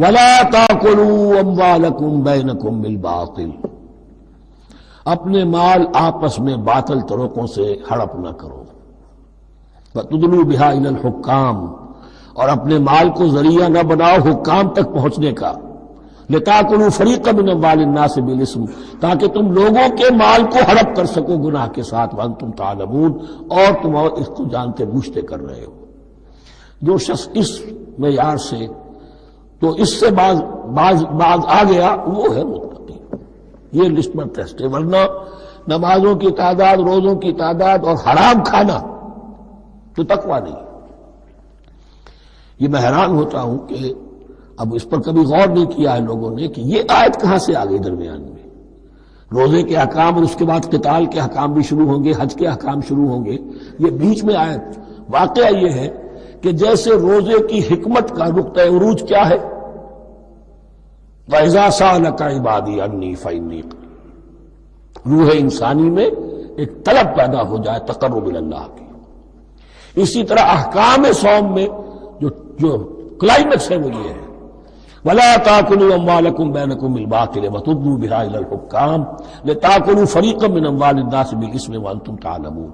وَلَا تَأْكُلُوا أَمْوَالَكُمْ بَيْنَكُمْ بِالْبَاطِلِ، اپنے مال آپس میں باطل طریقوں سے ہڑپ نہ کرو. وَتُدْلُوا بِهَا إِلَى الْحُكَّامِ، اور اپنے مال کو ذریعہ نہ بناؤ حکام تک پہنچنے کا. لِتَأْكُلُوا فَرِيقًا مِنْ أَمْوَالِ النَّاسِ بِالْإِثْمِ، تاکہ تم لوگوں کے مال کو ہڑپ کر سکو گناہ کے ساتھ. وَأَنْتُمْ تَعْلَمُونَ، اور تم اس کو جانتے بوجھتے کر رہے ہو. جو شخص اس معیار سے تو اس سے باز آ گیا وہ ہے متقی. یہ لسٹ پر ٹیسٹ ہے، ورنہ نمازوں کی تعداد، روزوں کی تعداد اور حرام کھانا تو تقویٰ نہیں. یہ میں حیران ہوتا ہوں کہ اب اس پر کبھی غور نہیں کیا ہے لوگوں نے کہ یہ آیت کہاں سے آ گئی درمیان میں. روزے کے احکام اور اس کے بعد قتال کے احکام بھی شروع ہوں گے، حج کے احکام شروع ہوں گے، یہ بیچ میں آیت. واقعہ یہ ہے کہ جیسے روزے کی حکمت کا نقطہ عروج کیا ہے، وَإِذَا سَأَلَكَ عِبَادِي عَنِّي فَإِنِّي قَرِيبٌ، روح انسانی میں ایک طلب پیدا ہو جائے تقرب اللہ کی. اسی طرح احکام صوم میں جو کلائمیکس ہے وہ یہ ہے، وَلَا تَأْكُلُوا أَمْوَالَكُمْ بَيْنَكُمْ بِالْبَاطِلِ وَتُدْلُوا بِهَا إِلَى الْحُكَّامِ لِتَأْكُلُوا فَرِيقًا مِنْ أَمْوَالِ النَّاسِ بِالْإِثْمِ وَأَنْتُمْ تَعْلَمُونَ.